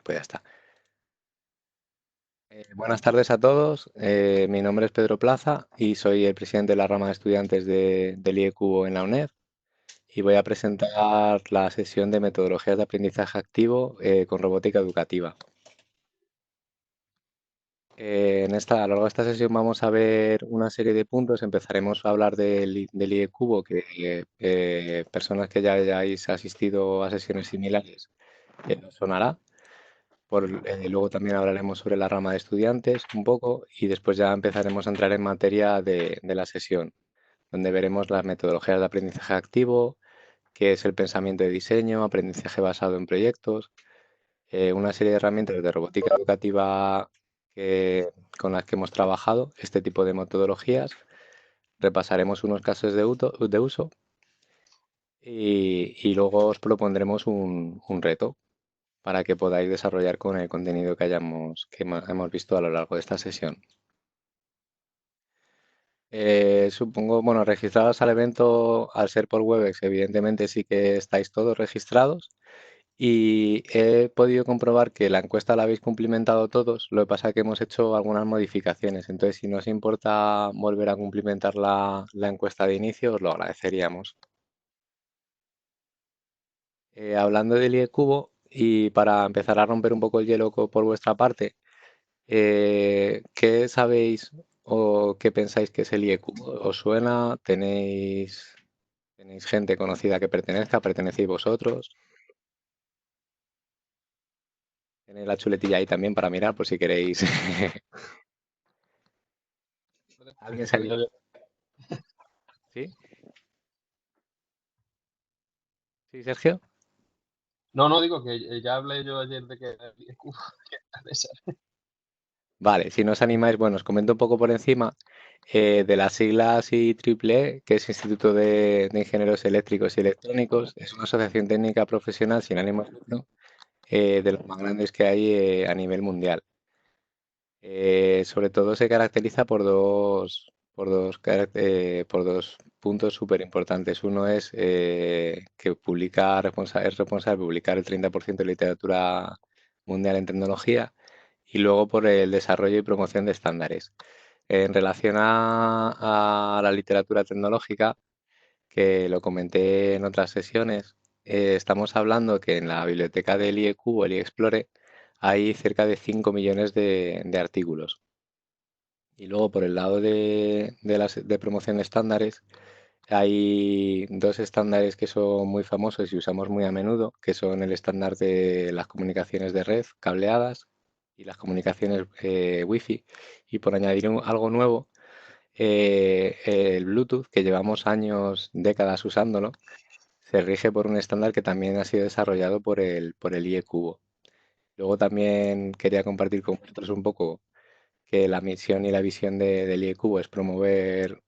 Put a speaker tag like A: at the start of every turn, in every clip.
A: Pues ya está. Buenas tardes a todos. Mi nombre es Pedro Plaza y soy el presidente de la rama de estudiantes del IECubo en la UNED y voy a presentar la sesión de metodologías de aprendizaje activo con robótica educativa. A lo largo de esta sesión vamos a ver una serie de puntos. Empezaremos a hablar del IECubo, que personas que ya hayáis asistido a sesiones similares os sonará. Luego también hablaremos sobre la rama de estudiantes un poco y después ya empezaremos a entrar en materia de la sesión, donde veremos las metodologías de aprendizaje activo, qué es el pensamiento de diseño, aprendizaje basado en proyectos, una serie de herramientas de robótica educativa con las que hemos trabajado, este tipo de metodologías. Repasaremos unos casos de uso y luego os propondremos un reto para que podáis desarrollar con el contenido hemos visto a lo largo de esta sesión. Supongo, bueno, registrados al evento, al ser por Webex, evidentemente sí que estáis todos registrados y he podido comprobar que la encuesta la habéis cumplimentado todos, lo que pasa es que hemos hecho algunas modificaciones, entonces si no os importa volver a cumplimentar la encuesta de inicio, os lo agradeceríamos. Hablando del IECubo y para empezar a romper un poco el hielo por vuestra parte, ¿qué sabéis o qué pensáis que es el IEQ? ¿Os suena? ¿Tenéis gente conocida que pertenezca? ¿Pertenecéis vosotros? Tenéis la chuletilla ahí también para mirar por si queréis. ¿Alguien salió? ¿Sí? ¿Sí, Sergio?
B: No, no, digo que ya hablé yo ayer de que
A: Vale, si no os animáis, bueno, os comento un poco por encima de las siglas IEEE, que es Instituto de Ingenieros Eléctricos y Electrónicos. Es una asociación técnica profesional sin ánimo de lucro, de los más grandes que hay a nivel mundial. Sobre todo se caracteriza por dos puntos súper importantes. Uno es que es responsable de publicar el 30% de literatura mundial en tecnología y luego por el desarrollo y promoción de estándares. En relación a la literatura tecnológica, que lo comenté en otras sesiones, estamos hablando que en la biblioteca del IEQ o el iExplore hay cerca de 5 millones de artículos. Y luego por el lado de promoción de estándares, hay dos estándares que son muy famosos y usamos muy a menudo, que son el estándar de las comunicaciones de red cableadas y las comunicaciones Wi-Fi. Y por añadir algo nuevo, el Bluetooth, que llevamos años, décadas usándolo, se rige por un estándar que también ha sido desarrollado por el IECubo. Luego también quería compartir con vosotros un poco que la misión y la visión del IECubo es promover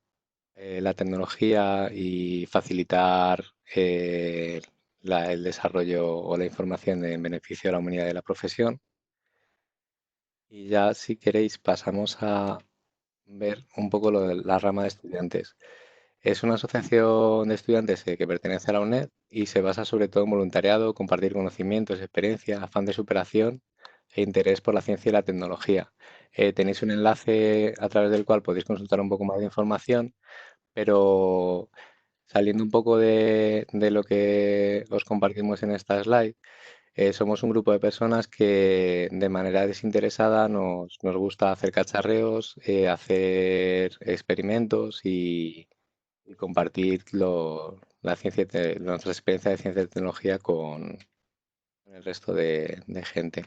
A: la tecnología y facilitar el desarrollo o la información en beneficio de la humanidad y de la profesión. Y ya, si queréis, pasamos a ver un poco lo de la rama de estudiantes. Es una asociación de estudiantes que pertenece a la UNED y se basa sobre todo en voluntariado, compartir conocimientos, experiencia, afán de superación e interés por la ciencia y la tecnología. Tenéis un enlace a través del cual podéis consultar un poco más de información, pero saliendo un poco de lo que os compartimos en esta slide, somos un grupo de personas que de manera desinteresada nos gusta hacer cacharreos, hacer experimentos y compartir la ciencia, nuestra experiencia de ciencia y tecnología con el resto de gente.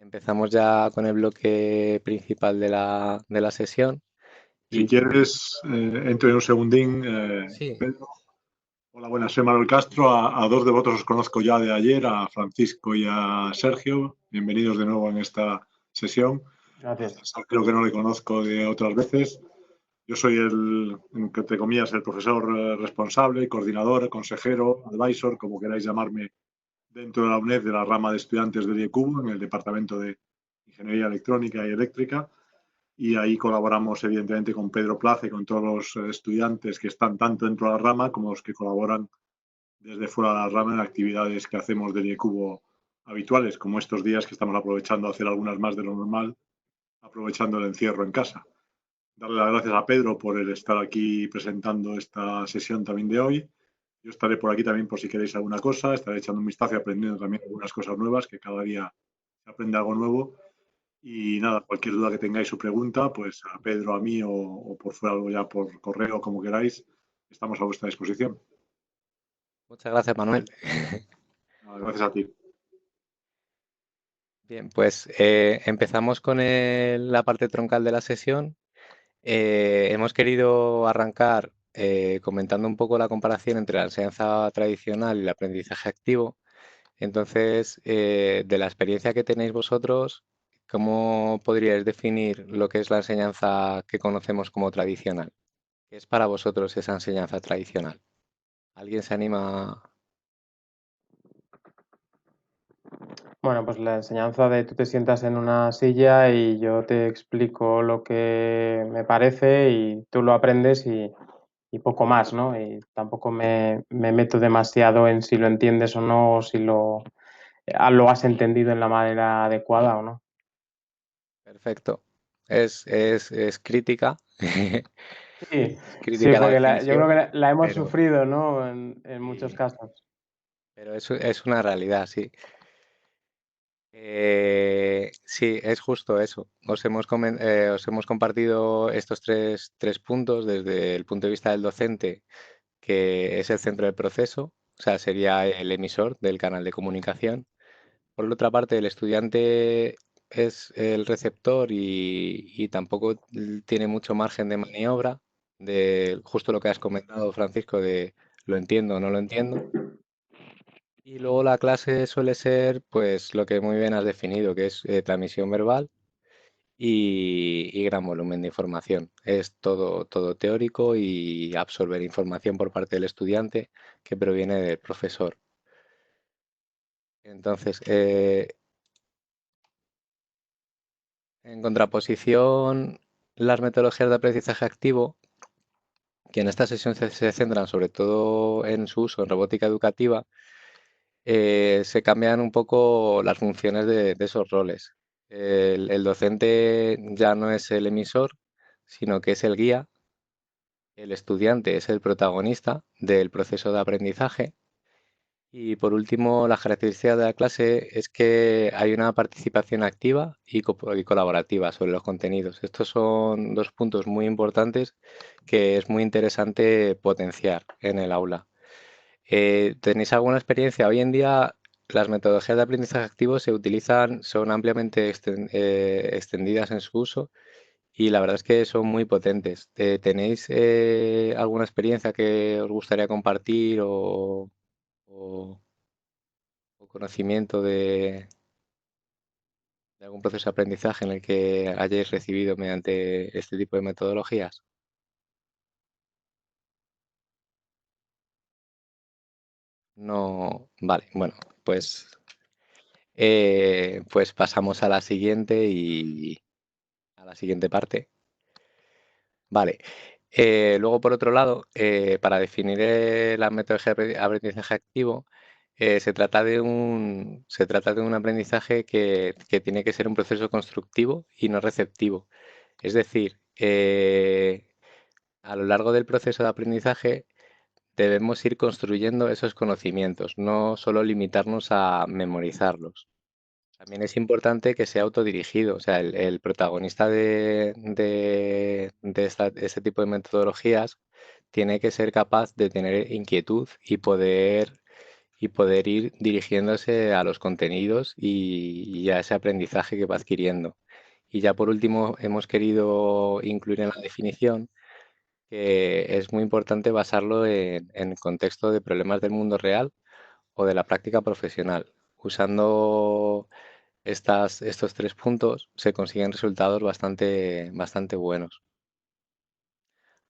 A: Empezamos ya con el bloque principal de la sesión.
C: Si quieres, entro en un segundín,
A: Sí.
C: Pedro. Hola, buenas, soy Manuel Castro. A dos de vosotros os conozco ya de ayer, a Francisco y a Sergio. Bienvenidos de nuevo en esta sesión.
B: Gracias.
C: Creo que no le conozco de otras veces. Yo soy entre comillas, el profesor responsable, coordinador, consejero, advisor, como queráis llamarme, dentro de la UNED, de la rama de estudiantes del IECubo, en el Departamento de Ingeniería Electrónica y Eléctrica. Y ahí colaboramos, evidentemente, con Pedro Plaza y con todos los estudiantes que están tanto dentro de la rama como los que colaboran desde fuera de la rama en actividades que hacemos del IECubo habituales, como estos días que estamos aprovechando a hacer algunas más de lo normal, aprovechando el encierro en casa. Darle las gracias a Pedro por el estar aquí presentando esta sesión también de hoy. Yo estaré por aquí también por si queréis alguna cosa, estaré echando un vistazo y aprendiendo también algunas cosas nuevas, que cada día se aprende algo nuevo. Y nada, cualquier duda que tengáis o pregunta, pues a Pedro, a mí o por fuera algo ya por correo, como queráis, estamos a vuestra disposición.
A: Muchas gracias, Manuel.
C: Nada, gracias a ti.
A: Bien, pues empezamos con la parte troncal de la sesión. Hemos querido arrancar comentando un poco la comparación entre la enseñanza tradicional y el aprendizaje activo. Entonces, de la experiencia que tenéis vosotros, ¿cómo podríais definir lo que es la enseñanza que conocemos como tradicional? ¿Qué es para vosotros esa enseñanza tradicional? ¿Alguien se anima?
D: Bueno, pues la enseñanza de tú te sientas en una silla y yo te explico lo que me parece y tú lo aprendes y poco más, ¿no? Y tampoco me meto demasiado en si lo entiendes o no, o si lo has entendido en la manera adecuada o no.
A: Perfecto. Es crítica.
D: Sí,
A: Es
D: sí,
A: crítica la
D: porque yo creo
A: definición,
D: que la hemos
A: pero,
D: sufrido, ¿no? En muchos
A: sí,
D: casos.
A: pero es una realidad, sí. Sí, es justo eso. Os hemos compartido estos tres puntos desde el punto de vista del docente, que es el centro del proceso, o sea, sería el emisor del canal de comunicación. Por otra parte, el estudiante es el receptor y tampoco tiene mucho margen de maniobra de justo lo que has comentado, Francisco, de lo entiendo o no lo entiendo. Y luego la clase suele ser, pues, lo que muy bien has definido, que es transmisión verbal y gran volumen de información. Es todo teórico y absorber información por parte del estudiante que proviene del profesor. Entonces, en contraposición, las metodologías de aprendizaje activo, que en esta sesión se centran sobre todo en su uso en robótica educativa, se cambian un poco las funciones de esos roles. El docente ya no es el emisor, sino que es el guía. El estudiante es el protagonista del proceso de aprendizaje. Y por último, la característica de la clase es que hay una participación activa y colaborativa sobre los contenidos. Estos son dos puntos muy importantes que es muy interesante potenciar en el aula. ¿Tenéis alguna experiencia? Hoy en día las metodologías de aprendizaje activo se utilizan, son ampliamente extendidas en su uso y la verdad es que son muy potentes. ¿Tenéis alguna experiencia que os gustaría compartir o- o conocimiento de algún proceso de aprendizaje en el que hayáis recibido mediante este tipo de metodologías? No, vale, bueno, pues pasamos a la siguiente y a la siguiente parte. Vale. Luego, por otro lado, para definir la metodología de aprendizaje activo, se trata de un aprendizaje que tiene que ser un proceso constructivo y no receptivo. Es decir, a lo largo del proceso de aprendizaje debemos ir construyendo esos conocimientos, no solo limitarnos a memorizarlos. También es importante que sea autodirigido, o sea, el protagonista de este tipo de metodologías tiene que ser capaz de tener inquietud y poder ir dirigiéndose a los contenidos y a ese aprendizaje que va adquiriendo. Y ya por último, hemos querido incluir en la definición que es muy importante basarlo en el contexto de problemas del mundo real o de la práctica profesional. Usando estos tres puntos se consiguen resultados bastante buenos.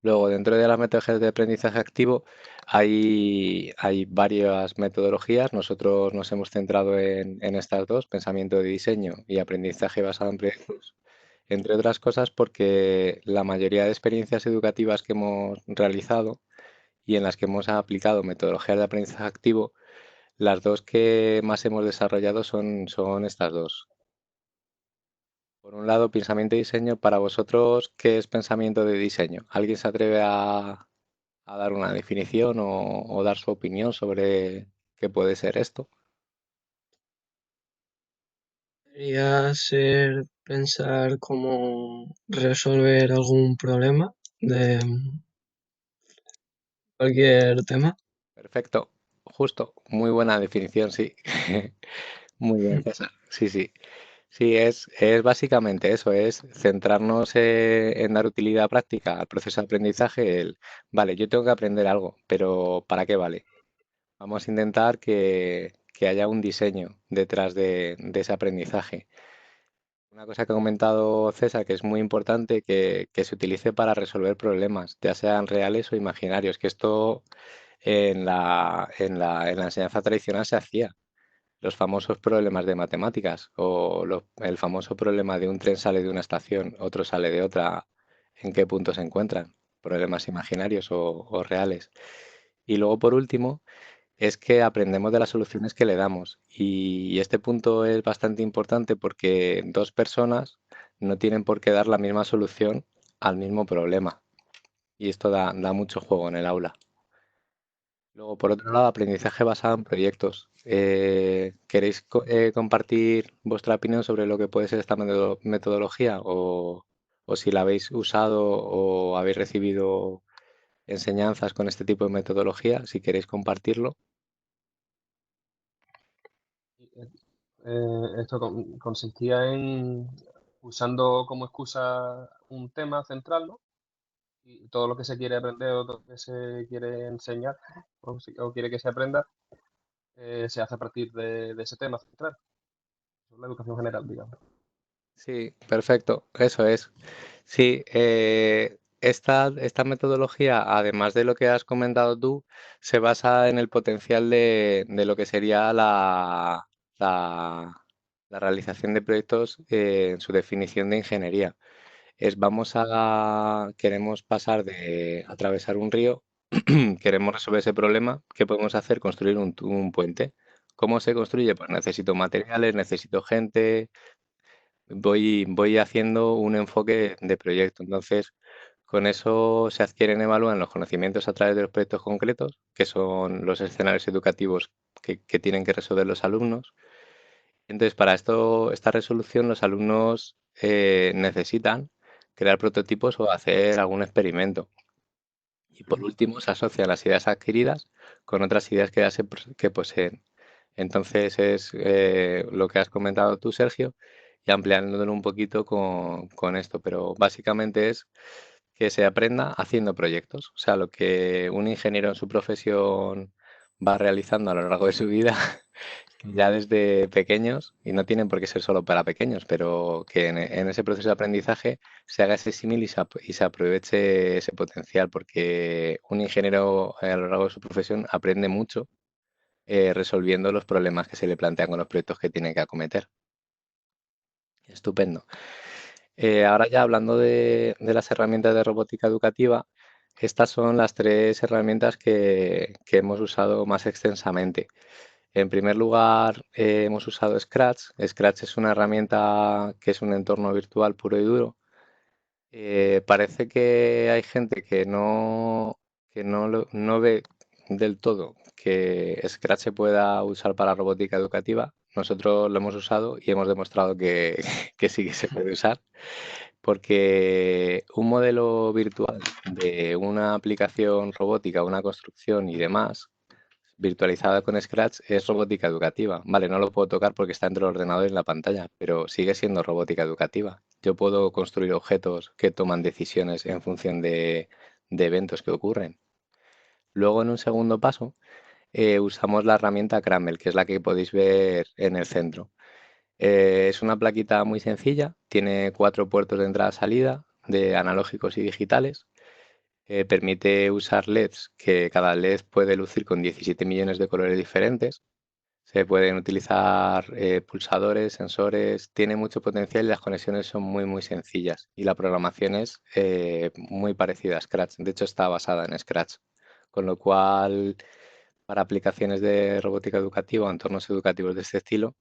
A: Luego, dentro de las metodologías de aprendizaje activo hay varias metodologías. Nosotros nos hemos centrado en estas dos, pensamiento de diseño y aprendizaje basado en proyectos, entre otras cosas porque la mayoría de experiencias educativas que hemos realizado y en las que hemos aplicado metodologías de aprendizaje activo, Las dos que más hemos desarrollado son estas dos. Por un lado, pensamiento y diseño. Para vosotros, ¿qué es pensamiento de diseño? ¿Alguien se atreve a dar una definición o dar su opinión sobre qué puede ser esto?
E: Podría ser pensar cómo resolver algún problema de cualquier tema.
A: Perfecto, justo, muy buena definición, sí. Muy bien, César. Sí, sí. Sí, es básicamente eso, es centrarnos en dar utilidad práctica al proceso de aprendizaje. Vale, yo tengo que aprender algo, pero ¿para qué vale? Vamos a intentar que haya un diseño detrás de ese aprendizaje. Una cosa que ha comentado César, que es muy importante, que se utilice para resolver problemas, ya sean reales o imaginarios, que esto en la enseñanza tradicional se hacía. Los famosos problemas de matemáticas o el famoso problema de un tren sale de una estación, otro sale de otra, ¿en qué punto se encuentran? Problemas imaginarios o reales. Y luego, por último, es que aprendemos de las soluciones que le damos. Y este punto es bastante importante porque dos personas no tienen por qué dar la misma solución al mismo problema. Y esto da mucho juego en el aula. Luego, por otro lado, aprendizaje basado en proyectos. ¿Queréis compartir vuestra opinión sobre lo que puede ser esta metodología o si la habéis usado o habéis recibido enseñanzas con este tipo de metodología? Si queréis compartirlo.
B: Esto consistía en usando como excusa un tema central, ¿no? Y todo lo que se quiere aprender o todo lo que se quiere enseñar o quiere que se aprenda, se hace a partir de ese tema central. Eso es la educación general, digamos.
A: Sí, perfecto, eso es. Sí, esta metodología, además de lo que has comentado tú, se basa en el potencial de lo que sería la, la realización de proyectos en su definición de ingeniería. Queremos pasar de atravesar un río, queremos resolver ese problema, ¿qué podemos hacer? Construir un puente. ¿Cómo se construye? Pues necesito materiales, necesito gente, voy haciendo un enfoque de proyecto. Entonces, con eso se adquieren, evalúan los conocimientos a través de los proyectos concretos, que son los escenarios educativos que tienen que resolver los alumnos. Entonces, para esta resolución, los alumnos necesitan crear prototipos o hacer algún experimento. Y por último, se asocian las ideas adquiridas con otras ideas que poseen. Entonces es lo que has comentado tú, Sergio, y ampliándolo un poquito con esto, pero básicamente es que se aprenda haciendo proyectos. O sea, lo que un ingeniero en su profesión va realizando a lo largo de su vida, ya desde pequeños, y no tienen por qué ser solo para pequeños, pero que en ese proceso de aprendizaje se haga ese símil y se aproveche ese potencial, porque un ingeniero a lo largo de su profesión aprende mucho resolviendo los problemas que se le plantean con los proyectos que tiene que acometer. Estupendo. Ahora ya hablando de las herramientas de robótica educativa, estas son las tres herramientas que hemos usado más extensamente. En primer lugar, hemos usado Scratch. Scratch es una herramienta que es un entorno virtual puro y duro. Parece que hay gente que no ve del todo que Scratch se pueda usar para robótica educativa. Nosotros lo hemos usado y hemos demostrado que, que sí que se puede usar, porque un modelo virtual de una aplicación robótica, una construcción y demás, virtualizada con Scratch, es robótica educativa. Vale, no lo puedo tocar porque está entre el ordenador y en la pantalla, pero sigue siendo robótica educativa. Yo puedo construir objetos que toman decisiones en función de eventos que ocurren. Luego, en un segundo paso, usamos la herramienta Cramel, que es la que podéis ver en el centro. Es una plaquita muy sencilla, tiene 4 puertos de entrada-salida de analógicos y digitales. Permite usar LEDs, que cada LED puede lucir con 17 millones de colores diferentes. Se pueden utilizar pulsadores, sensores, tiene mucho potencial y las conexiones son muy, muy sencillas. Y la programación es muy parecida a Scratch, de hecho está basada en Scratch. Con lo cual para aplicaciones de robótica educativa o entornos educativos de este estilo,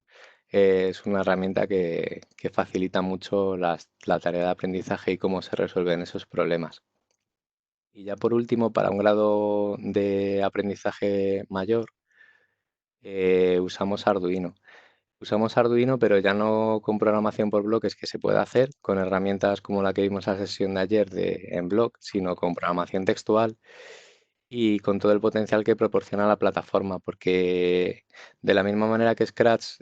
A: es una herramienta que facilita mucho la tarea de aprendizaje y cómo se resuelven esos problemas. Y ya por último, para un grado de aprendizaje mayor, usamos Arduino. Usamos Arduino, pero ya no con programación por bloques que se puede hacer con herramientas como la que vimos en la sesión de ayer en Block, sino con programación textual y con todo el potencial que proporciona la plataforma, porque de la misma manera que Scratch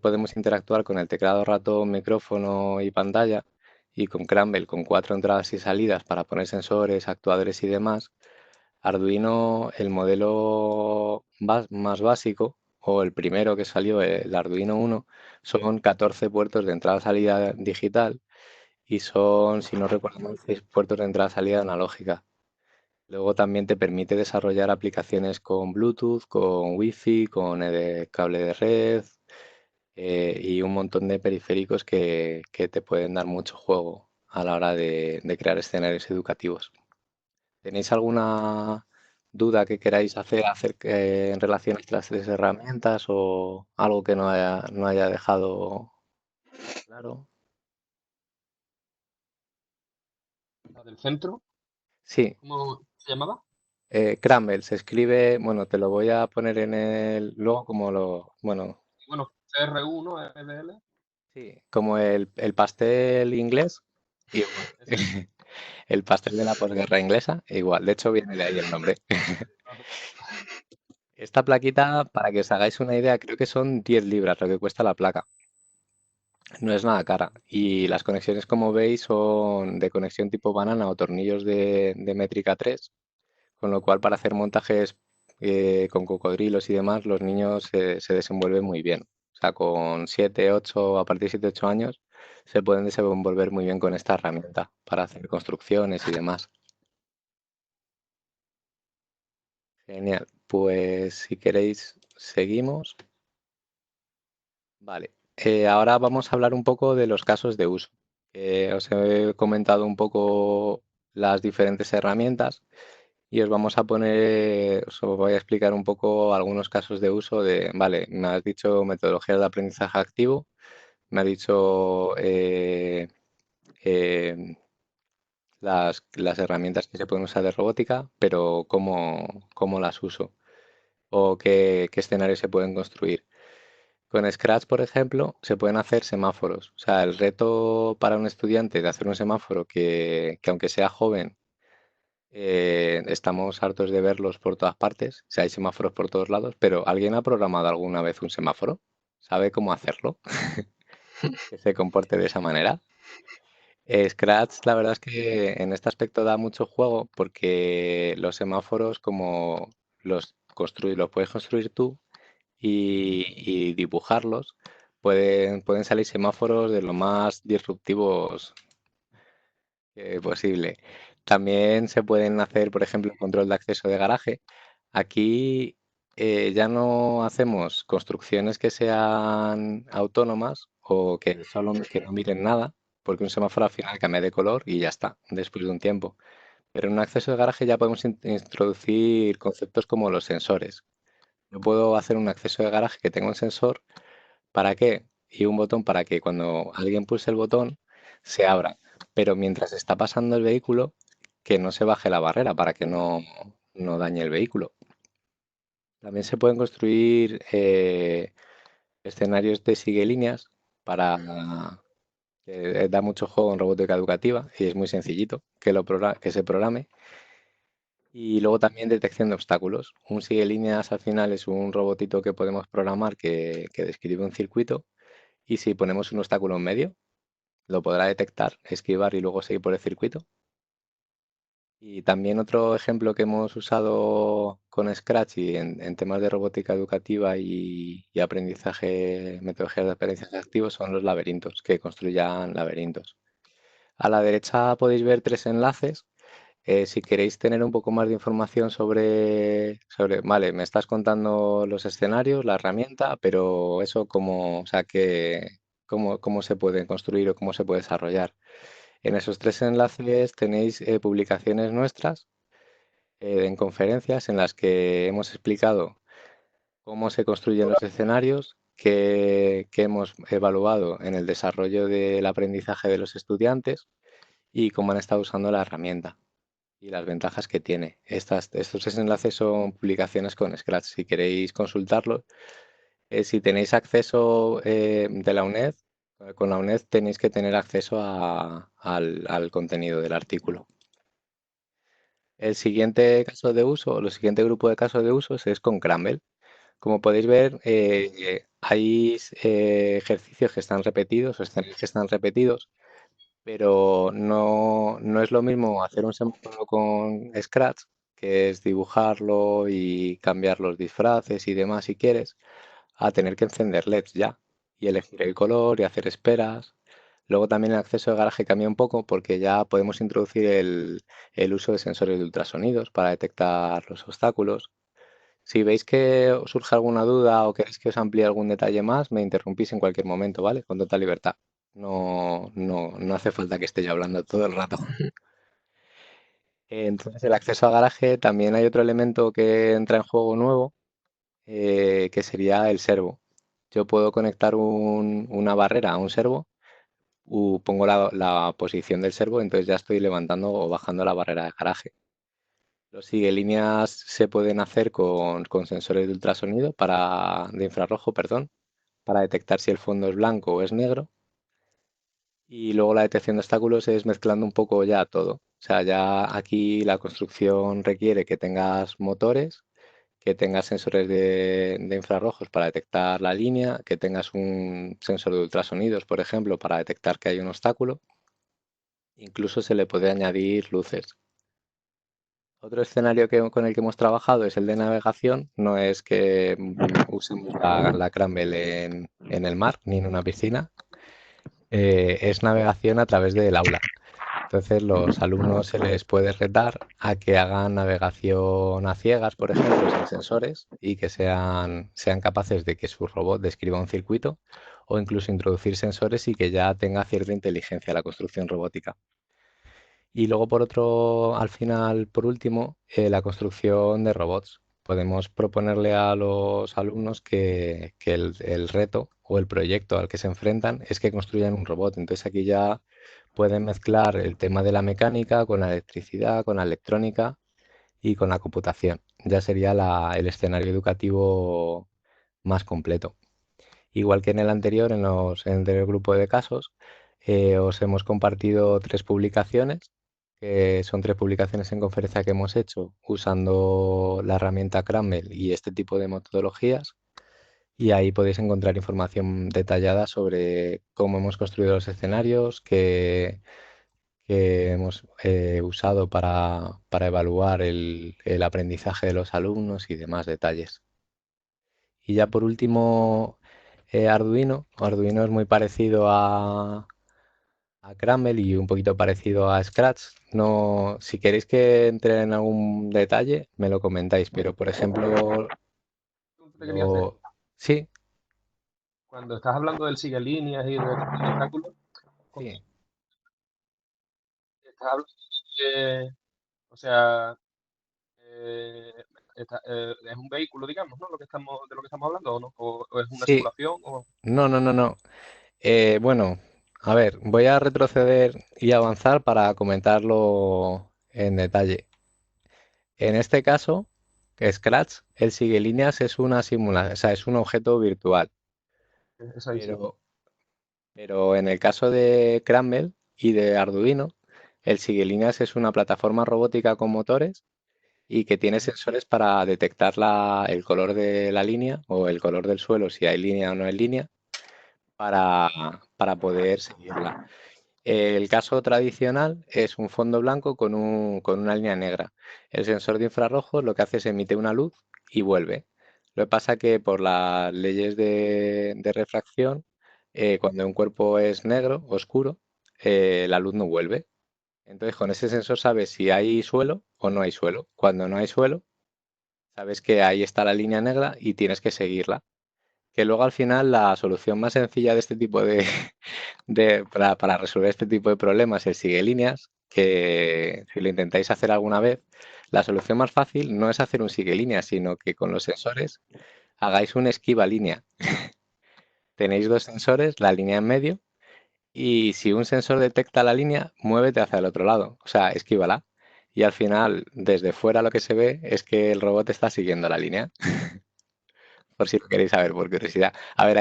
A: podemos interactuar con el teclado, ratón, micrófono y pantalla, y con Crumble con 4 entradas y salidas para poner sensores, actuadores y demás, Arduino, el modelo más básico, o el primero que salió, el Arduino 1, son 14 puertos de entrada-salida digital y son, si no recuerdo mal, 6 puertos de entrada-salida analógica. Luego también te permite desarrollar aplicaciones con Bluetooth, con Wi-Fi, con cable de red y un montón de periféricos que te pueden dar mucho juego a la hora de crear escenarios educativos. ¿Tenéis alguna duda que queráis hacer en relación a estas tres herramientas o algo que no haya dejado claro?
B: La del centro,
A: Sí,
B: ¿cómo se llamaba?
A: Crumble se escribe, bueno, te lo voy a poner luego bueno,
B: Bueno, CR1, RDL,
A: sí, como el pastel inglés, igual.
B: ese.
A: El pastel de la posguerra inglesa, igual. De hecho, viene de ahí el nombre. Esta plaquita, para que os hagáis una idea, creo que son 10 libras lo que cuesta la placa. No es nada cara. Y las conexiones, como veis, son de conexión tipo banana o tornillos de métrica 3, con lo cual para hacer montajes con cocodrilos y demás, los niños se desenvuelven muy bien. O sea, con 7, 8, a partir de 7, 8 años, se pueden desenvolver muy bien con esta herramienta para hacer construcciones y demás. Genial. Pues si queréis, seguimos. Vale. Ahora vamos a hablar un poco de los casos de uso. Os he comentado un poco las diferentes herramientas y os voy a explicar un poco algunos casos de uso vale, me has dicho metodologías de aprendizaje activo, me has dicho eh, las herramientas que se pueden usar de robótica, pero cómo las uso o qué escenarios se pueden construir. Con Scratch, por ejemplo, se pueden hacer semáforos. O sea, el reto para un estudiante de hacer un semáforo que aunque sea joven, estamos hartos de verlos por todas partes. O sea, hay semáforos por todos lados, pero ¿alguien ha programado alguna vez un semáforo? ¿Sabe cómo hacerlo? Que se comporte de esa manera. Scratch, la verdad es que en este aspecto da mucho juego porque los semáforos, como los puedes construir tú, y dibujarlos, pueden salir semáforos de lo más disruptivos posible. También se pueden hacer, por ejemplo, control de acceso de garaje. Aquí ya no hacemos construcciones que sean autónomas o que no miren nada, porque un semáforo al final cambia de color y ya está, después de un tiempo. Pero en un acceso de garaje ya podemos introducir conceptos como los sensores. Yo puedo hacer un acceso de garaje que tenga un sensor. ¿Para qué? Y un botón para que cuando alguien pulse el botón se abra. Pero mientras está pasando el vehículo, que no se baje la barrera para que no dañe el vehículo. También se pueden construir escenarios de sigue líneas para que da mucho juego en robótica educativa y es muy sencillito que se programe. Y luego también detección de obstáculos. Un sigue líneas al final es un robotito que podemos programar que describe un circuito y si ponemos un obstáculo en medio, lo podrá detectar, esquivar y luego seguir por el circuito. Y también otro ejemplo que hemos usado con Scratch y en temas de robótica educativa y aprendizaje, metodologías de aprendizaje activo son los laberintos, que construyan laberintos. A la derecha podéis ver 3 enlaces. Si queréis tener un poco más de información vale, me estás contando los escenarios, la herramienta, pero eso o sea, cómo se puede construir o cómo se puede desarrollar. En esos 3 enlaces tenéis publicaciones nuestras en conferencias en las que hemos explicado cómo se construyen los escenarios, qué hemos evaluado en el desarrollo del aprendizaje de los estudiantes y cómo han estado usando la herramienta y las ventajas que tiene. Estos enlaces son publicaciones con Scratch. Si queréis consultarlos, si tenéis acceso de la UNED, con la UNED tenéis que tener acceso al contenido del artículo. El siguiente caso de uso, el siguiente grupo de casos de usos es con Cramble. Como podéis ver, hay ejercicios que están repetidos o escenarios que están repetidos, pero no es lo mismo hacer un semáforo con Scratch, que es dibujarlo y cambiar los disfraces y demás si quieres, a tener que encender LEDs ya y elegir el color y hacer esperas. Luego también el acceso de garaje cambia un poco porque ya podemos introducir el uso de sensores de ultrasonidos para detectar los obstáculos. Si veis que os surge alguna duda o queréis que os amplíe algún detalle más, me interrumpís en cualquier momento, ¿vale? Con total libertad. No hace falta que esté yo hablando todo el rato. Entonces, el acceso a garaje, también hay otro elemento que entra en juego nuevo, que sería el servo. Yo puedo conectar una barrera a un servo, pongo la posición del servo, entonces ya estoy levantando o bajando la barrera de garaje. Los líneas se pueden hacer con sensores de ultrasonido de infrarrojo, perdón, para detectar si el fondo es blanco o es negro. Y luego la detección de obstáculos es mezclando un poco ya todo. O sea, ya aquí la construcción requiere que tengas motores, que tengas sensores de infrarrojos para detectar la línea, que tengas un sensor de ultrasonidos, por ejemplo, para detectar que hay un obstáculo. Incluso se le puede añadir luces. Otro escenario con el que hemos trabajado es el de navegación. No es que usemos la Cramble en el mar ni en una piscina. Es navegación a través del aula. Entonces, los alumnos se les puede retar a que hagan navegación a ciegas, por ejemplo, sin sensores, y que sean capaces de que su robot describa un circuito o incluso introducir sensores y que ya tenga cierta inteligencia la construcción robótica. Y luego, al final, por último, la construcción de robots. Podemos proponerle a los alumnos que el reto o el proyecto al que se enfrentan es que construyan un robot. Entonces aquí ya pueden mezclar el tema de la mecánica con la electricidad, con la electrónica y con la computación. Ya sería el escenario educativo más completo. Igual que en el anterior, en el anterior grupo de casos, os hemos compartido 3 publicaciones, que son 3 publicaciones en conferencia que hemos hecho usando la herramienta Cramble y este tipo de metodologías. Y ahí podéis encontrar información detallada sobre cómo hemos construido los escenarios, que hemos usado para evaluar el aprendizaje de los alumnos y demás detalles. Y ya por último, Arduino. Arduino es muy parecido a Cramble y un poquito parecido a Scratch. No, si queréis que entre en algún detalle, me lo comentáis, pero por ejemplo,
B: Te quería hacer.
A: sí,
B: Cuando estás hablando del sigue líneas y de detección de obstáculos,
A: sí,
B: estás hablando o sea, es un vehículo, digamos, ¿no? De lo que estamos hablando, ¿o no? O es una
A: sí.
B: simulación, o
A: No. Bueno, a ver, voy a retroceder y avanzar para comentarlo en detalle. En este caso, Scratch, el sigue líneas es una simulación, o sea, es un objeto virtual.
B: esa visión.
A: Pero, pero en el caso de Cramble y de Arduino, el sigue líneas es una plataforma robótica con motores y que tiene sensores para detectar el color de la línea o el color del suelo, si hay línea o no hay línea, para poder seguirla. El caso tradicional es un fondo blanco con una línea negra. El sensor de infrarrojos lo que hace es emite una luz y vuelve. Lo que pasa que por las leyes de refracción, cuando un cuerpo es negro, oscuro, la luz no vuelve. Entonces con ese sensor sabes si hay suelo o no hay suelo. Cuando no hay suelo, sabes que ahí está la línea negra y tienes que seguirla. Que luego al final la solución más sencilla de este tipo para resolver este tipo de problemas, el sigue líneas, que si lo intentáis hacer alguna vez, la solución más fácil no es hacer un sigue líneas, sino que con los sensores hagáis un esquiva línea. Tenéis dos sensores, la línea en medio, y si un sensor detecta la línea, muévete hacia el otro lado, o sea, esquívala. Y al final, desde fuera lo que se ve es que el robot está siguiendo la línea, por si lo queréis saber, por curiosidad. A ver,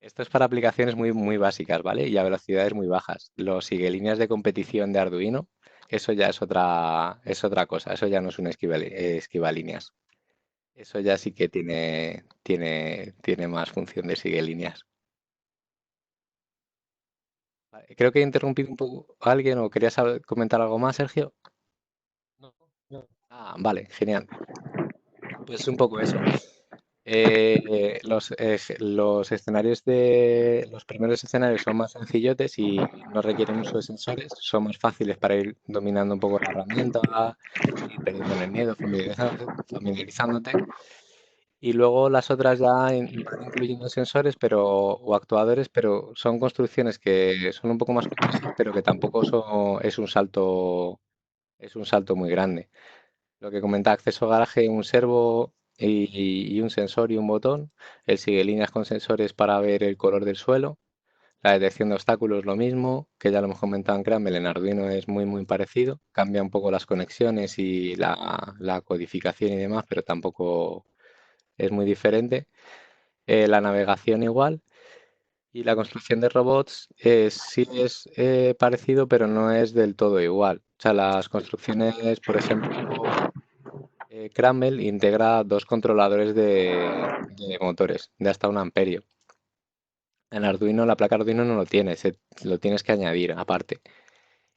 A: esto es para aplicaciones muy básicas, ¿vale? Y a velocidades muy bajas. Los líneas de competición de Arduino, eso ya es otra cosa, eso ya no es un esquiva líneas. Eso ya sí que tiene más función de sigue líneas. Vale, creo que he interrumpido un poco a alguien o querías comentar algo más, Sergio.
B: No, no.
A: Ah, vale, genial. Pues es un poco eso. Los escenarios los primeros escenarios son más sencillotes y no requieren uso de sensores, son más fáciles para ir dominando un poco la herramienta, ir perdiendo el miedo, familiarizándote. Y luego las otras ya van incluyendo sensores o actuadores, pero son construcciones que son un poco más complejas, pero que tampoco es un salto muy grande. Lo que comentaba, acceso a garaje, un servo y un sensor y un botón. El sigue líneas con sensores para ver el color del suelo. La detección de obstáculos lo mismo, que ya lo hemos comentado en Cramble, en Arduino es muy parecido. Cambia un poco las conexiones y la codificación y demás, pero tampoco es muy diferente. La navegación igual. Y la construcción de robots sí es parecido, pero no es del todo igual. O sea, las construcciones, por ejemplo, Cramble integra dos controladores de motores de hasta 1 amperio. En Arduino, la placa Arduino no lo tiene, lo tienes que añadir aparte.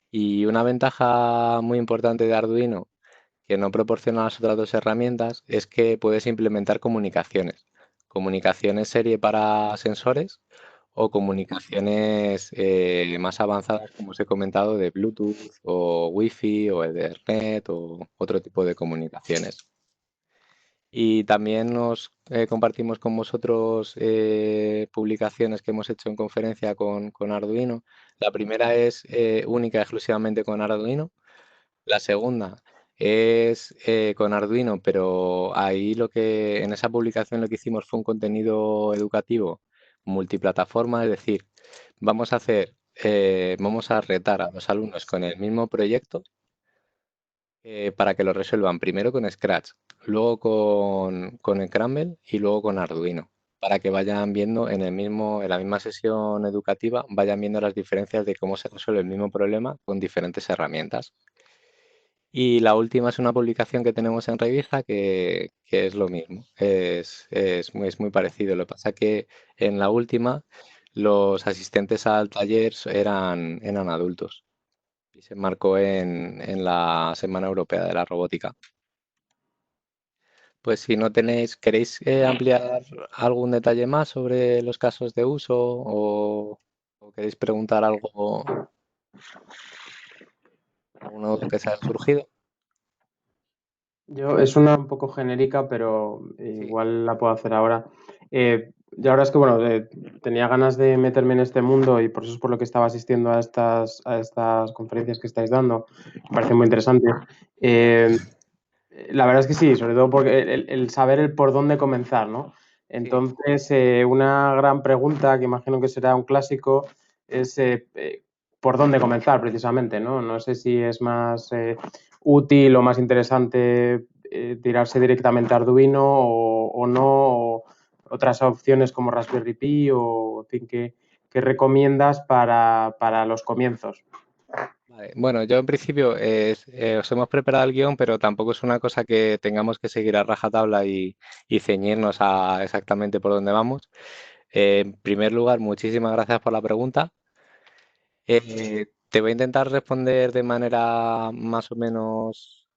A: Y una ventaja muy importante de Arduino que no proporciona las otras dos herramientas es que puedes implementar comunicaciones. Comunicaciones serie para sensores o comunicaciones más avanzadas, como os he comentado, de Bluetooth o Wi-Fi o Ethernet o otro tipo de comunicaciones. Y también nos compartimos con vosotros publicaciones que hemos hecho en conferencia con Arduino. La primera es única y exclusivamente con Arduino. La segunda es con Arduino, pero ahí en esa publicación lo que hicimos fue un contenido educativo multiplataforma, es decir, vamos a retar a los alumnos con el mismo proyecto para que lo resuelvan primero con Scratch, luego con el Cramble y luego con Arduino, para que vayan viendo en la misma sesión educativa, vayan viendo las diferencias de cómo se resuelve el mismo problema con diferentes herramientas. Y la última es una publicación que tenemos en revista que es lo mismo, es muy parecido. Lo que pasa que en la última los asistentes al taller eran adultos y se marcó en la Semana Europea de la Robótica. Pues si no ¿queréis ampliar algún detalle más sobre los casos de uso o queréis preguntar alguna duda que os haya surgido?
D: Es una un poco genérica, pero
A: Sí,
D: igual la puedo hacer ahora. Y ahora es que, bueno, tenía ganas de meterme en este mundo y por eso es por lo que estaba asistiendo a estas conferencias que estáis dando. Me parece muy interesante. La verdad es que sí, sobre todo porque el saber el por dónde comenzar, ¿no?
A: sí.
D: Entonces, una gran pregunta que imagino que será un clásico es por dónde comenzar precisamente, ¿no? No sé si es más útil o más interesante tirarse directamente a Arduino o no, o otras opciones como Raspberry Pi o, en fin, ¿qué recomiendas para los comienzos?
A: Vale, bueno, yo en principio os hemos preparado el guión, pero tampoco es una cosa que tengamos que seguir a rajatabla y ceñirnos a exactamente por dónde vamos. En primer lugar, muchísimas gracias por la pregunta. Te voy a intentar responder de manera más o menos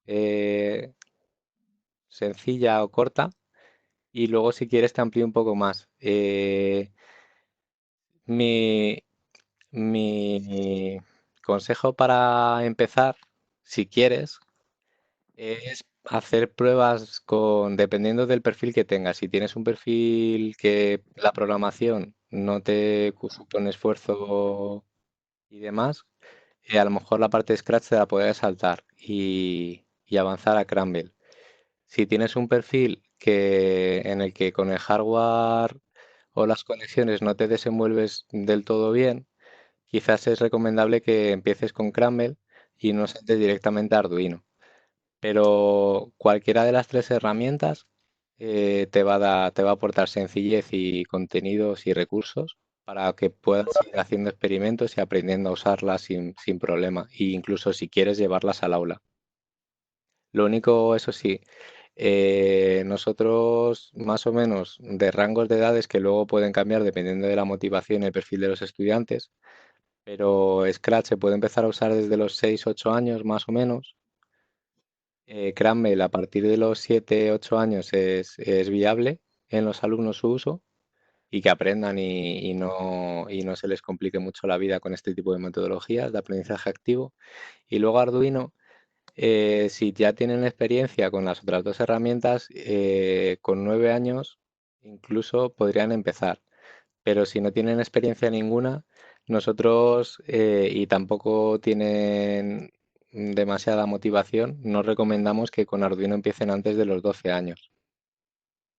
A: sencilla o corta y luego si quieres te amplío un poco más. Mi, mi consejo para empezar, si quieres, es hacer pruebas dependiendo del perfil que tengas. Si tienes un perfil que la programación no te supone esfuerzo y demás, a lo mejor la parte de Scratch te la puedes saltar y avanzar a Cramble. Si tienes un perfil en el que con el hardware o las conexiones no te desenvuelves del todo bien, quizás es recomendable que empieces con Cramble y no saltes directamente a Arduino. Pero cualquiera de las tres herramientas te va a aportar sencillez y contenidos y recursos para que puedas ir haciendo experimentos y aprendiendo a usarlas sin problema, e incluso si quieres llevarlas al aula. Lo único, eso sí, nosotros más o menos de rangos de edades que luego pueden cambiar dependiendo de la motivación y el perfil de los estudiantes, pero Scratch se puede empezar a usar desde los 6 8 años más o menos. Cramble a partir de los 7 8 años es viable en los alumnos su uso y que aprendan y no se les complique mucho la vida con este tipo de metodologías de aprendizaje activo. Y luego Arduino, si ya tienen experiencia con las otras dos herramientas, con 9 años incluso podrían empezar. Pero si no tienen experiencia ninguna, nosotros y tampoco tienen demasiada motivación, no recomendamos que con Arduino empiecen antes de los 12 años.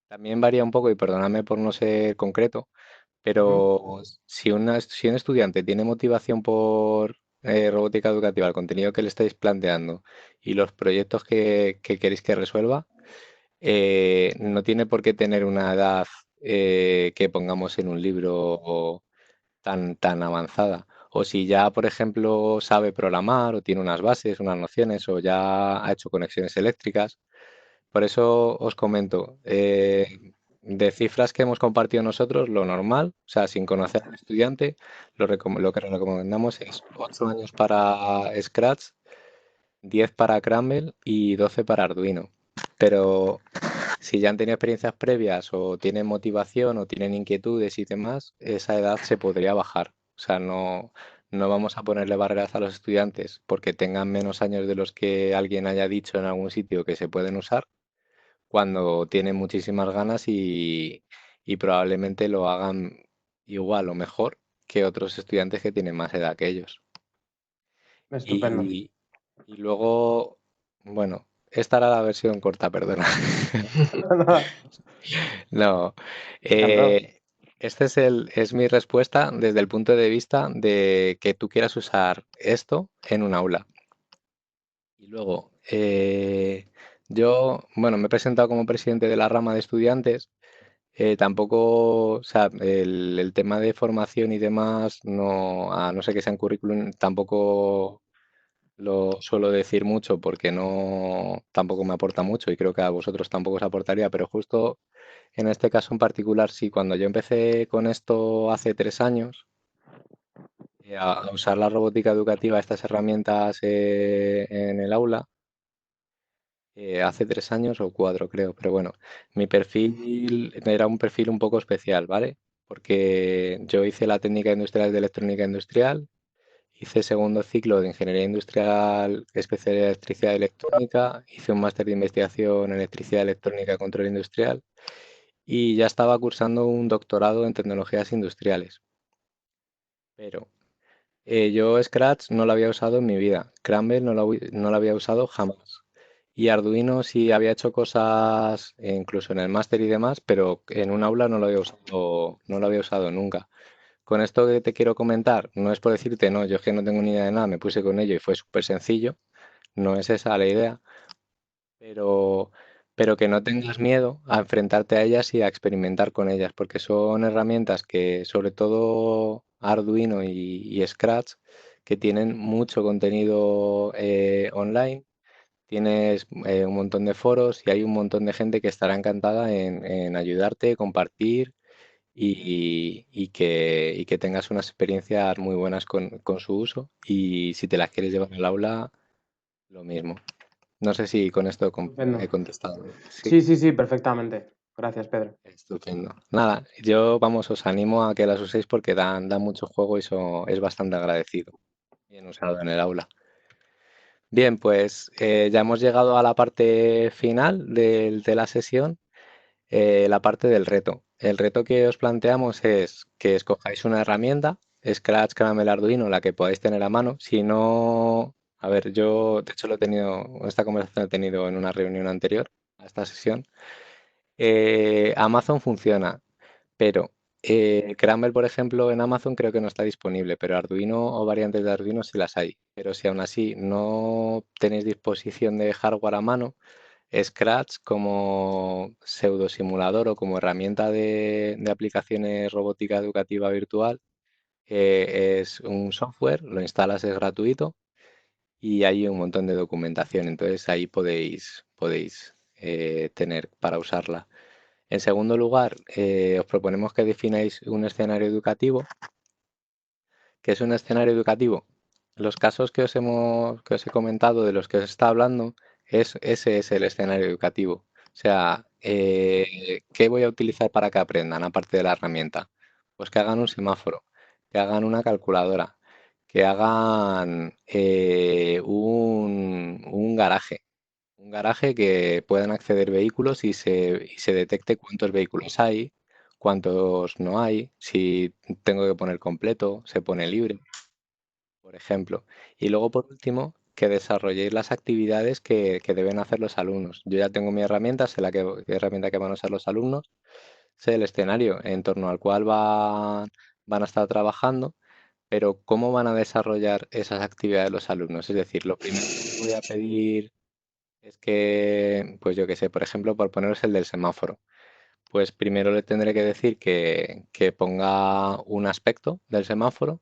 A: También varía un poco, y perdóname por no ser concreto, pero si un estudiante tiene motivación por robótica educativa, el contenido que le estáis planteando y los proyectos que queréis que resuelva, no tiene por qué tener una edad que pongamos en un libro tan avanzada. O si ya, por ejemplo, sabe programar o tiene unas bases, unas nociones o ya ha hecho conexiones eléctricas. Por eso os comento, de cifras que hemos compartido nosotros, lo normal, o sea, sin conocer al estudiante, lo que recomendamos es 8 años para Scratch, 10 para Cramble y 12 para Arduino. Pero si ya han tenido experiencias previas o tienen motivación o tienen inquietudes y demás, esa edad se podría bajar. O sea, no vamos a ponerle barreras a los estudiantes porque tengan menos años de los que alguien haya dicho en algún sitio que se pueden usar cuando tienen muchísimas ganas y probablemente lo hagan igual o mejor que otros estudiantes que tienen más edad que ellos.
D: Estupendo.
A: Y luego, bueno, esta era la versión corta, perdona. No,
D: Encantado.
A: este es mi respuesta desde el punto de vista de que tú quieras usar esto en un aula. Y luego, yo, bueno, me he presentado como presidente de la rama de estudiantes. Tampoco, o sea, el tema de formación y demás, no, a no ser que sea en currículum, tampoco lo suelo decir mucho porque no, tampoco me aporta mucho y creo que a vosotros tampoco os aportaría, pero justo en este caso en particular, sí, cuando yo empecé con esto hace 3 años, a usar la robótica educativa, estas herramientas en el aula, hace 3 años o 4 creo, pero bueno, mi perfil era un perfil un poco especial, ¿vale? Porque yo hice la técnica industrial de electrónica industrial, hice segundo ciclo de ingeniería industrial, especialidad en electricidad y electrónica, hice un máster de investigación en electricidad electrónica y control industrial y ya estaba cursando un doctorado en tecnologías industriales. Pero yo Scratch no lo había usado en mi vida, Cramble no lo había usado jamás. Y Arduino sí había hecho cosas, incluso en el máster y demás, pero en un aula no lo había usado nunca. Con esto que te quiero comentar, no es por decirte, no, yo es que no tengo ni idea de nada, me puse con ello y fue súper sencillo, no es esa la idea, pero, pero que no tengas miedo a enfrentarte a ellas y a experimentar con ellas, porque son herramientas que, sobre todo Arduino y Scratch, que tienen mucho contenido online. Tienes un montón de foros y hay un montón de gente que estará encantada en ayudarte, compartir y que tengas unas experiencias muy buenas con su uso. Y si te las quieres llevar al aula, lo mismo. No sé si con esto he
D: Estupendo.
A: contestado. Sí,
D: Sí, perfectamente. Gracias, Pedro.
A: estupendo. Nada, yo, vamos, os animo a que las uséis porque dan mucho juego y eso es bastante agradecido. Bien usado en el aula. Bien, pues ya hemos llegado a la parte final de la sesión, la parte del reto. El reto que os planteamos es que escojáis una herramienta, Scratch, Caramel, Arduino, la que podáis tener a mano. Si no, a ver, yo de hecho esta conversación la he tenido en una reunión anterior a esta sesión. Amazon funciona, pero Cramble, por ejemplo, en Amazon creo que no está disponible, pero Arduino o variantes de Arduino sí las hay. Pero si aún así no tenéis disposición de hardware a mano, Scratch como pseudo simulador o como herramienta de aplicaciones robótica educativa virtual es un software, lo instalas, es gratuito y hay un montón de documentación. Entonces ahí podéis tener para usarla. En segundo lugar, os proponemos que defináis un escenario educativo. ¿Qué es un escenario educativo? Los casos que os he comentado, de los que os está hablando, ese es el escenario educativo. O sea, ¿qué voy a utilizar para que aprendan, aparte de la herramienta? Pues que hagan un semáforo, que hagan una calculadora, que hagan un garaje. Un garaje que puedan acceder vehículos y se detecte cuántos vehículos hay, cuántos no hay, si tengo que poner completo, se pone libre, por ejemplo. Y luego, por último, que desarrolléis las actividades que deben hacer los alumnos. Yo ya tengo mi herramienta, sé qué herramienta que van a usar los alumnos, sé el escenario en torno al cual van a estar trabajando, pero ¿cómo van a desarrollar esas actividades los alumnos? Es decir, lo primero que les voy a pedir es que, pues yo qué sé, por ejemplo, por poneros el del semáforo, pues primero le tendré que decir que ponga un aspecto del semáforo,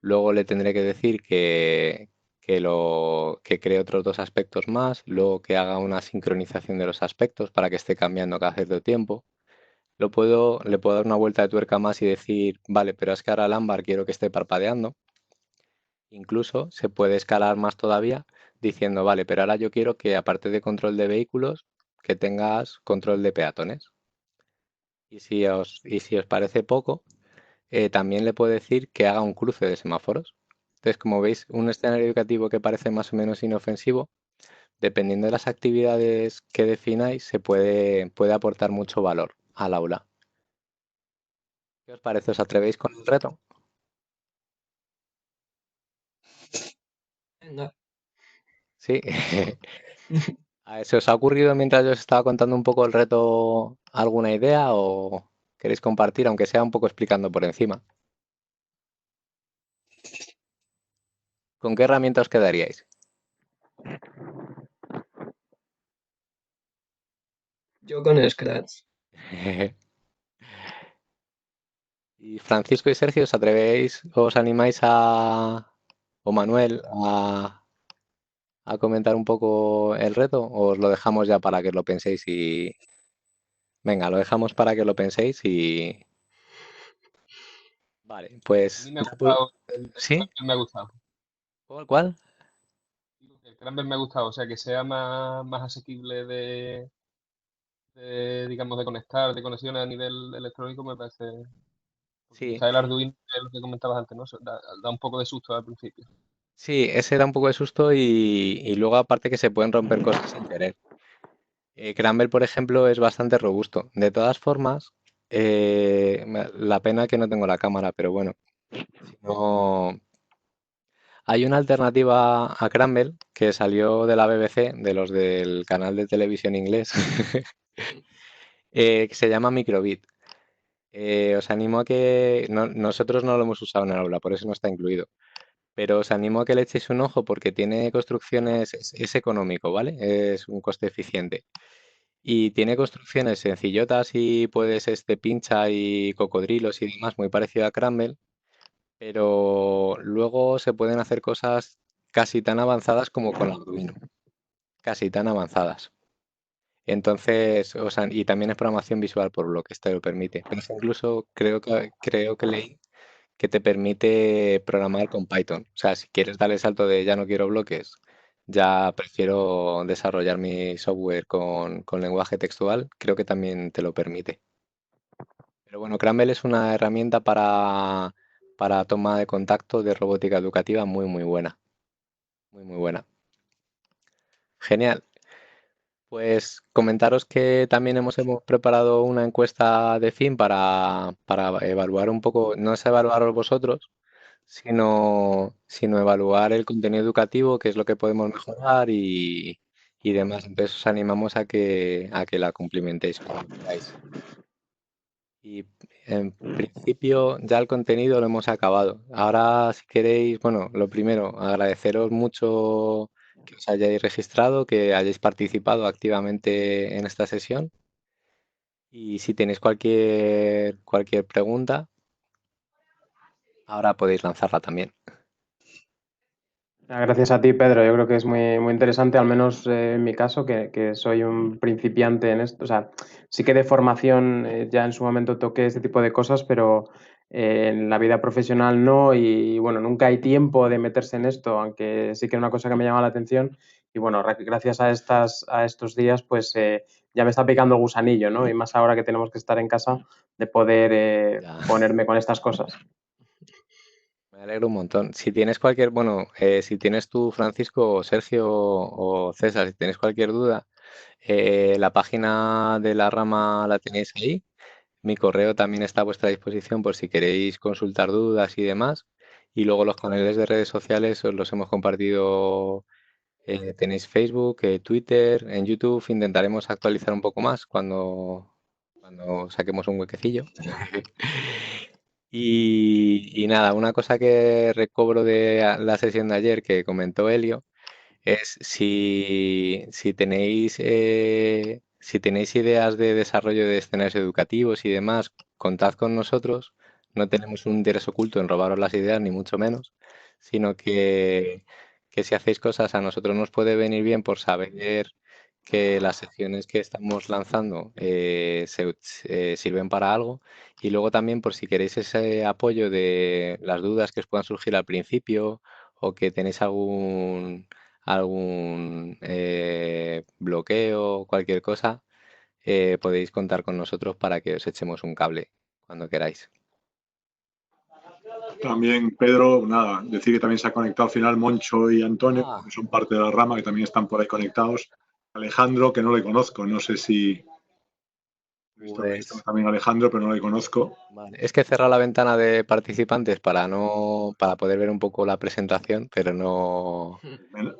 A: luego le tendré que decir que cree otros dos aspectos más, luego que haga una sincronización de los aspectos para que esté cambiando cada cierto tiempo. Le puedo dar una vuelta de tuerca más y decir, vale, pero es que ahora el ámbar quiero que esté parpadeando. Incluso se puede escalar más todavía diciendo, vale, pero ahora yo quiero que aparte de control de vehículos, que tengas control de peatones. Y si os parece poco, también le puedo decir que haga un cruce de semáforos. Entonces, como veis, un escenario educativo que parece más o menos inofensivo, dependiendo de las actividades que defináis, puede aportar mucho valor al aula. ¿Qué os parece? ¿Os atrevéis con el reto?
E: Venga.
A: Sí. ¿Se os ha ocurrido mientras yo os estaba contando un poco el reto alguna idea o queréis compartir, aunque sea un poco explicando por encima? ¿Con qué herramienta os quedaríais?
E: Yo con Scratch.
A: Y Francisco y Sergio, ¿os atrevéis, os animáis o Manuel, a comentar un poco el reto? ¿O os lo dejamos ya para que lo penséis y... Venga, lo dejamos para que lo penséis y... Vale,
B: A mí
A: pues...
B: me ha gustado, el
A: ¿Sí?
B: Scramble me ha gustado.
A: ¿Cuál?
B: Digo que el Scramble me ha gustado, o sea, que sea más asequible digamos, de conectar, de conexiones a nivel electrónico, me parece. Porque
A: Sí,
B: quizá el Arduino, es lo que comentabas antes, ¿no? Da un poco de susto al principio.
A: sí, ese da un poco de susto y luego aparte que se pueden romper cosas sin querer. Cranber, por ejemplo, es bastante robusto. De todas formas, la pena que no tengo la cámara, pero bueno, si no... Hay una alternativa a Cranber que salió de la BBC, de los del canal de televisión inglés, que se llama Microbit. Os animo a que... nosotros no lo hemos usado en el aula, por eso no está incluido. Pero os animo a que le echéis un ojo porque tiene construcciones, es económico, ¿vale? Es un coste eficiente. Y tiene construcciones sencillotas y puedes pincha y cocodrilos y demás, muy parecido a Crumble, pero luego se pueden hacer cosas casi tan avanzadas como con Arduino, casi tan avanzadas. Entonces, y también es programación visual por lo que esto lo permite. Pero incluso creo que leí que te permite programar con Python. O sea, si quieres darle el salto de ya no quiero bloques, ya prefiero desarrollar mi software con lenguaje textual, creo que también te lo permite. Pero bueno, Cramble es una herramienta para toma de contacto de robótica educativa muy, muy buena. Muy, muy buena. Genial. Pues comentaros que también hemos preparado una encuesta de fin para evaluar un poco, no es evaluaros vosotros, sino evaluar el contenido educativo, qué es lo que podemos mejorar y demás. Entonces os animamos a que la cumplimentéis cuando queráis. Y en principio ya el contenido lo hemos acabado. Ahora, si queréis, bueno, lo primero, agradeceros mucho que os hayáis registrado, que hayáis participado activamente en esta sesión. Y si tenéis cualquier pregunta, ahora podéis lanzarla también.
D: Gracias a ti, Pedro. Yo creo que es muy interesante, al menos en mi caso, que soy un principiante en esto. O sea, sí que de formación ya en su momento toqué este tipo de cosas, pero en la vida profesional no. Y bueno, nunca hay tiempo de meterse en esto, aunque sí que era una cosa que me llama la atención. Y bueno, gracias a estos días, pues ya me está picando el gusanillo, ¿no? Y más ahora que tenemos que estar en casa, de poder
A: Ya.
D: ponerme con estas cosas.
A: Me alegro un montón. Si tienes bueno, si tienes tú, Francisco, o Sergio o César, si tenéis cualquier duda, la página de la rama la tenéis ahí. Mi correo también está a vuestra disposición por si queréis consultar dudas y demás. Y luego los canales de redes sociales os los hemos compartido. Tenéis Facebook, Twitter, en YouTube. Intentaremos actualizar un poco más cuando saquemos un huequecillo. Y nada, una cosa que recobro de la sesión de ayer que comentó Helio es si tenéis ideas de desarrollo de escenarios educativos y demás, contad con nosotros. No tenemos un interés oculto en robaros las ideas, ni mucho menos, sino que si hacéis cosas a nosotros nos puede venir bien por saber que las secciones que estamos lanzando sirven para algo y luego también por si queréis ese apoyo de las dudas que os puedan surgir al principio o que tenéis algún bloqueo, cualquier cosa, podéis contar con nosotros para que os echemos un cable cuando queráis.
C: También, Pedro, nada, decir que también se ha conectado al final Moncho y Antonio,
A: Ah,
C: que son parte de la rama, que también están por ahí conectados. Alejandro, que no le conozco, no sé si he visto
A: pues
C: también a Alejandro, pero no le conozco.
A: vale. Es que he cerrado la ventana de participantes para poder ver un poco la presentación, pero no.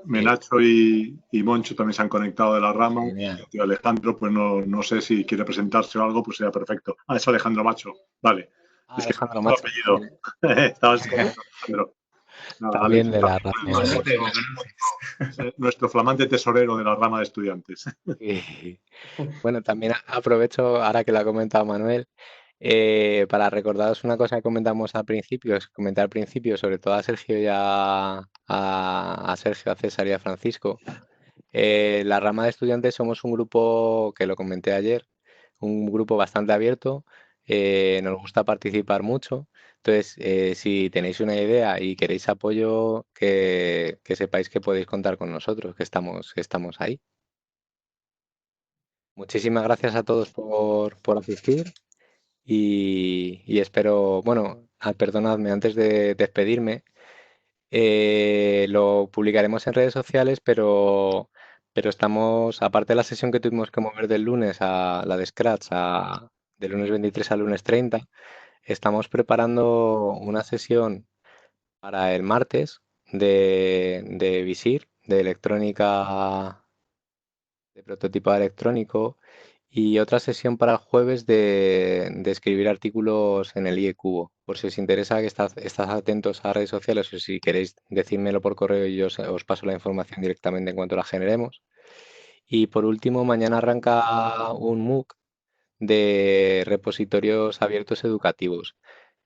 C: Menacho y Moncho también se han conectado de la rama.
A: Genial.
C: Y Alejandro, pues no sé si quiere presentarse o algo, pues sería perfecto. Ah, es Alejandro Macho. Vale.
A: Ah,
C: Es que
A: Alejandro
C: no
A: Macho.
C: apellido. Estaba escondido, Alejandro. Nada,
A: También
C: Alex,
A: de la rama.
C: nuestro flamante tesorero de la rama de estudiantes.
A: Y, bueno, también aprovecho, ahora que lo ha comentado Manuel, para recordaros una cosa que comentamos al principio, comenté al principio, sobre todo a Sergio y a Sergio, a César y a Francisco. La rama de estudiantes somos un grupo, que lo comenté ayer, un grupo bastante abierto, nos gusta participar mucho. Entonces, si tenéis una idea y queréis apoyo, que sepáis que podéis contar con nosotros, que estamos ahí. Muchísimas gracias a todos por asistir y espero, bueno, perdonadme, antes de despedirme, lo publicaremos en redes sociales, pero estamos, aparte de la sesión que tuvimos que mover del lunes a la de Scratch, del lunes 23 al lunes 30, estamos preparando una sesión para el martes de Visir, de electrónica, de prototipo electrónico, y otra sesión para el jueves de escribir artículos en el IE Cubo. Por si os interesa, que estás atentos a redes sociales o si queréis decírmelo por correo y yo os paso la información directamente en cuanto la generemos. Y por último, mañana arranca un MOOC de repositorios abiertos educativos,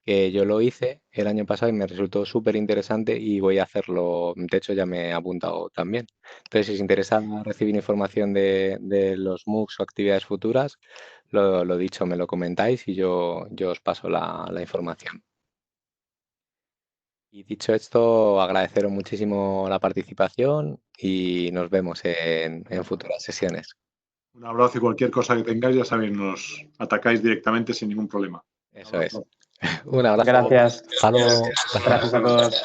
A: que yo lo hice el año pasado y me resultó súper interesante y voy a hacerlo. De hecho, ya me he apuntado también. Entonces, si os interesa recibir información de los MOOCs o actividades futuras, lo dicho, me lo comentáis y yo os paso la información. Y dicho esto, agradeceros muchísimo la participación y nos vemos en futuras sesiones.
C: Un abrazo y cualquier cosa que tengáis, ya sabéis, nos atacáis directamente sin ningún problema.
A: Eso es. Un abrazo.
D: Gracias.
A: Hasta luego.
D: Gracias a todos.